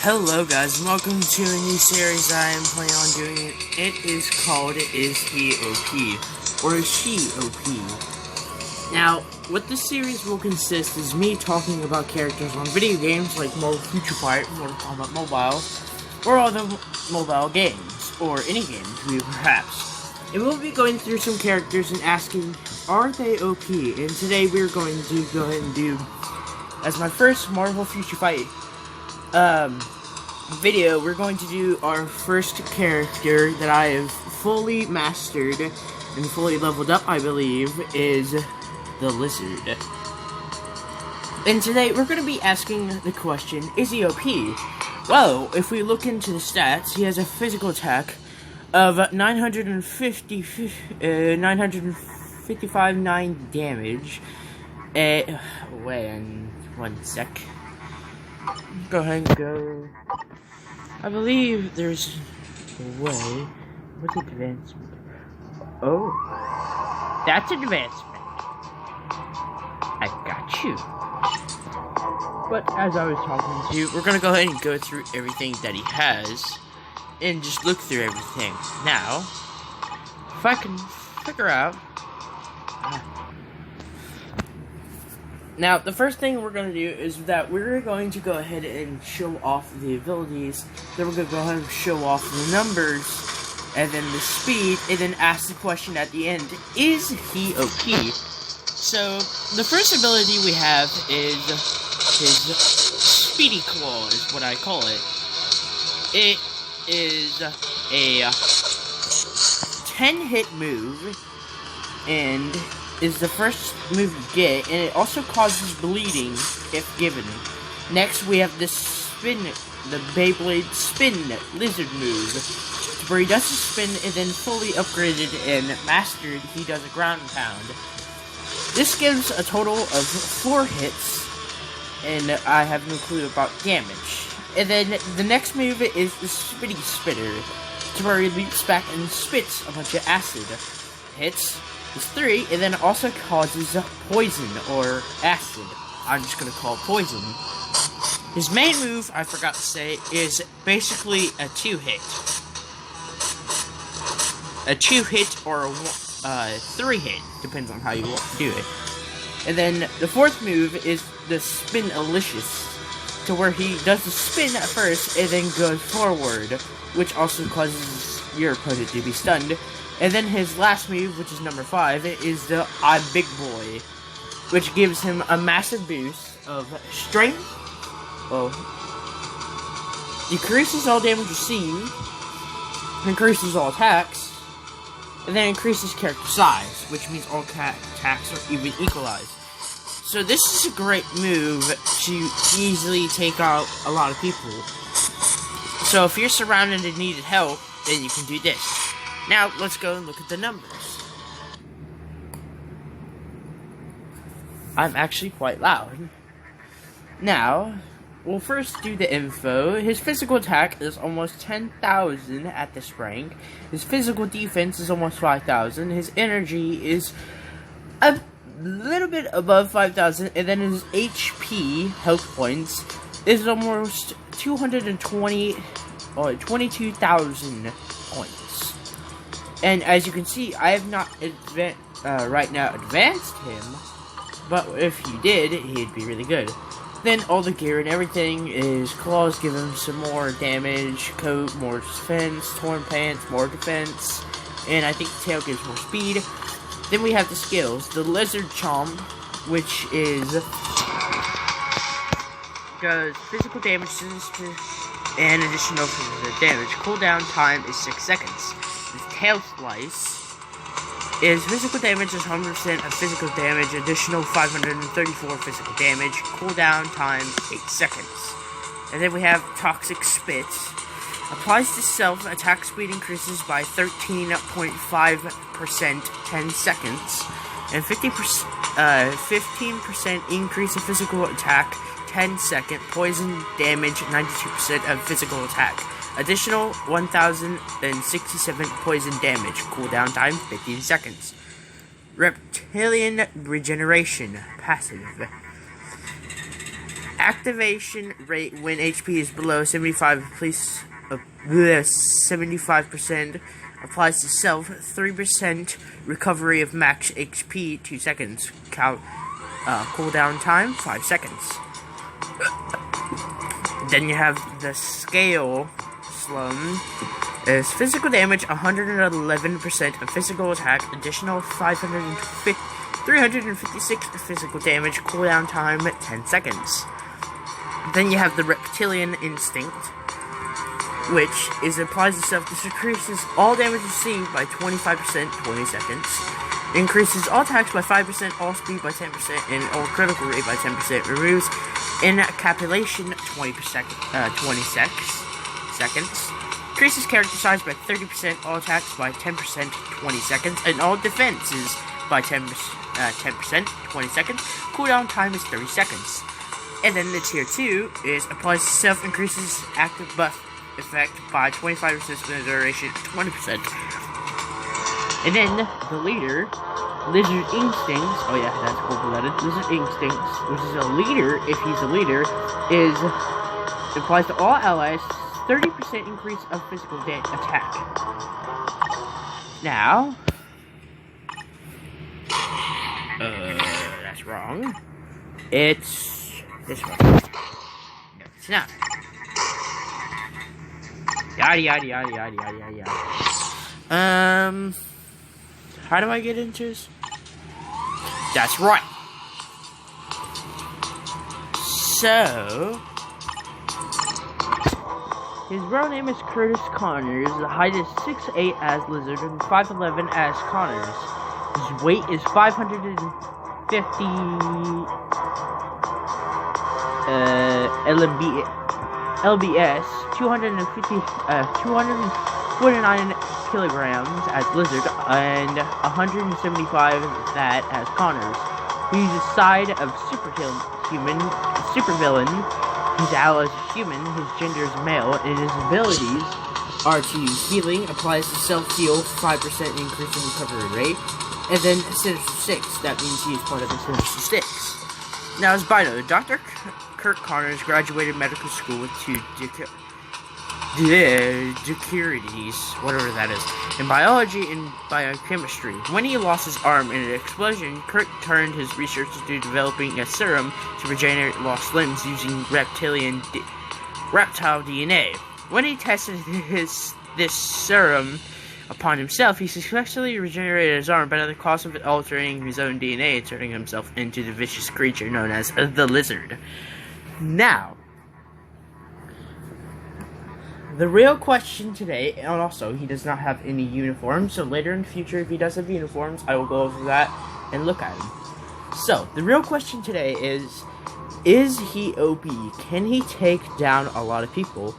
Hello guys, and welcome to a new series I am planning on doing. It is called Is He OP? Or Is She OP? Now, what this series will consist is me talking about characters on video games like Marvel Future Fight, Mortal Kombat Mobile, or other mobile games, or any game to be perhaps. And we'll be going through some characters and asking, are they OP? And today we're going to go ahead and do, as my first Marvel Future Fight video, we're going to do our first character that I have fully mastered and fully leveled up, I believe, is the Lizard. And today we're going to be asking the question, is he OP? Well, if we look into the stats, he has a physical attack of 955 damage. Wait one sec. Go ahead and go. I believe there's a way. What's advancement? Oh, that's advancement. I got you. But as I was talking to you, we're gonna go ahead and go through everything that he has and just look through everything. Now, if I can figure out. Now, the first thing we're going to do is that we're going to go ahead and show off the abilities, then we're going to go ahead and show off the numbers, and then the speed, and then ask the question at the end, is he OP? So, the first ability we have is his Speedy Claw, is what I call it. It is a 10-hit move, and is the first move you get, and it also causes bleeding if given. Next, we have the Beyblade Spin Lizard move, where he does a spin and then fully upgraded and mastered, he does a ground pound. This gives a total of 4 hits, and I have no clue about damage. And then the next move is the Spitty Spitter, where he leaps back and spits a bunch of acid. Hits is 3, and then also causes poison or acid. I'm just gonna call it poison. His main move, I forgot to say, is basically a 2-hit. A 2-hit or a 3-hit, depends on how you want to do it. And then the fourth move is the Spin-alicious, to where he does the spin at first and then goes forward, which also causes your opponent to be stunned. And then his last move, which is number 5, is the I'm Big Boy, which gives him a massive boost of strength, well, decreases all damage received, increases all attacks, and then increases character size, which means all attacks are even equalized. So this is a great move to easily take out a lot of people. So if you're surrounded and needed help, then you can do this. Now, let's go and look at the numbers. I'm actually quite loud. Now, we'll first do the info. His physical attack is almost 10,000 at this rank. His physical defense is almost 5,000. His energy is a little bit above 5,000. And then his HP, health points, is almost 22,000 points. And as you can see, I have not right now advanced him, but if he did, he'd be really good. Then all the gear and everything is claws, give him some more damage, coat, more defense, torn pants, more defense, and I think the tail gives more speed. Then we have the skills, the Lizard Chomp, which does physical damage and additional physical damage. Cooldown time is 6 seconds. Tail Slice is physical damage is 100% of physical damage, additional 534 physical damage, cooldown time 8 seconds. And then we have Toxic Spit. Applies to self, attack speed increases by 13.5% 10 seconds, and 15% increase of physical attack 10 second, poison damage 92% of physical attack. Additional 1,067 poison damage. Cooldown time 15 seconds. Reptilian Regeneration passive. activation rate when HP is below 75% applies to self. 3% recovery of max HP, 2 seconds. Cooldown time, 5 seconds. Then you have the scale slum. Is physical damage 111% of physical attack, additional 356 physical damage, cooldown time 10 seconds. Then you have the reptilian instinct, which is applies itself. This increases all damage received by 25%, 20 seconds. Increases all attacks by 5%, all speed by 10%, and all critical rate by 10%. Removes encapsulation 20 seconds. Increases character size by 30%, all attacks by 10%, 20 seconds, and all defenses by 10%, 20 seconds. Cooldown time is 30 seconds. And then the tier 2 is applies to self, increases active buff effect by 25% for the duration, 20%. And then the leader, Lizard Instincts, oh yeah, that's cold-blooded. Lizard Instincts, which is a leader, if he's a leader, applies to all allies, 30% increase of physical attack. Now, that's wrong. It's this one. No, it's not. Yada yada yada yada yada yada. How do I get into this? That's right. So, his real name is Curtis Connors. The height is 6'8" as Lizard and 5'11" as Connors. His weight is 550 lbs, 249 kilograms as Lizard, and 175 that as Connors. He's a side of supervillain. His ally is human, his gender is male, and his abilities are to use healing, applies to self-heal, 5% increase in recovery rate, and then Sinister 6, that means he is part of the Sinister 6. Now his bio, Dr. Kirk Connors graduated medical school with 2 degrees, whatever that is, in biology and biochemistry. When he lost his arm in an explosion, Kirk turned his research to developing a serum to regenerate lost limbs using reptile DNA. When he tested this serum upon himself, he successfully regenerated his arm, but at the cost of altering his own DNA and turning himself into the vicious creature known as the Lizard. Now, the real question today, and also, he does not have any uniforms, so later in the future, if he does have uniforms, I will go over that and look at him. So, the real question today is he OP? Can he take down a lot of people?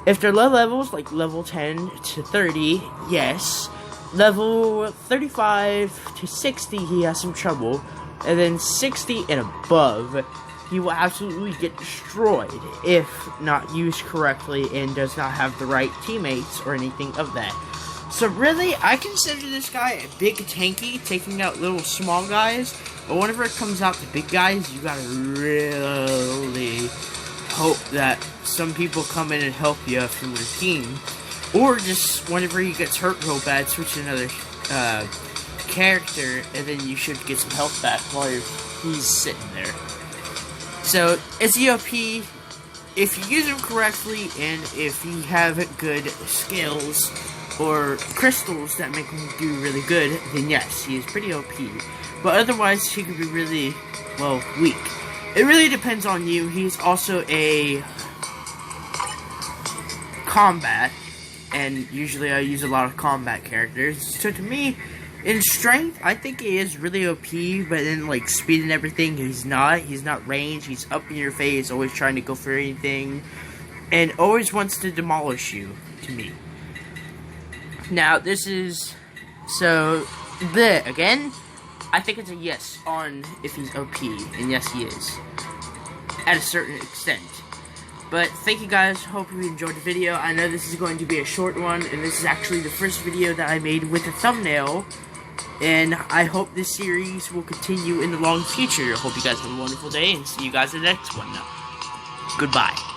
If they're low levels, like level 10 to 30, yes. Level 35 to 60, he has some trouble. And then 60 and above, he will absolutely get destroyed if not used correctly and does not have the right teammates or anything of that. So really, I consider this guy a big tanky, taking out little small guys. But whenever it comes out to big guys, you gotta really hope that some people come in and help you from your team. Or just whenever he gets hurt real bad, switch to another character, and then you should get some health back while he's sitting there. So, is he OP? If you use him correctly, and if you have good skills or crystals that make him do really good, then yes, he is pretty OP. But otherwise, he could be really, well, weak. It really depends on you. He's also a combat, and usually I use a lot of combat characters. So to me, in strength, I think he is really OP, but in like speed and everything, he's not. He's not ranged. He's up in your face, always trying to go for anything, and always wants to demolish you, to me. Now, this is, so, again, I think it's a yes on if he's OP, and yes, he is, at a certain extent. But thank you guys, hope you enjoyed the video. I know this is going to be a short one, and this is actually the first video that I made with a thumbnail, and I hope this series will continue in the long future. I hope you guys have a wonderful day, and see you guys in the next one now. Goodbye.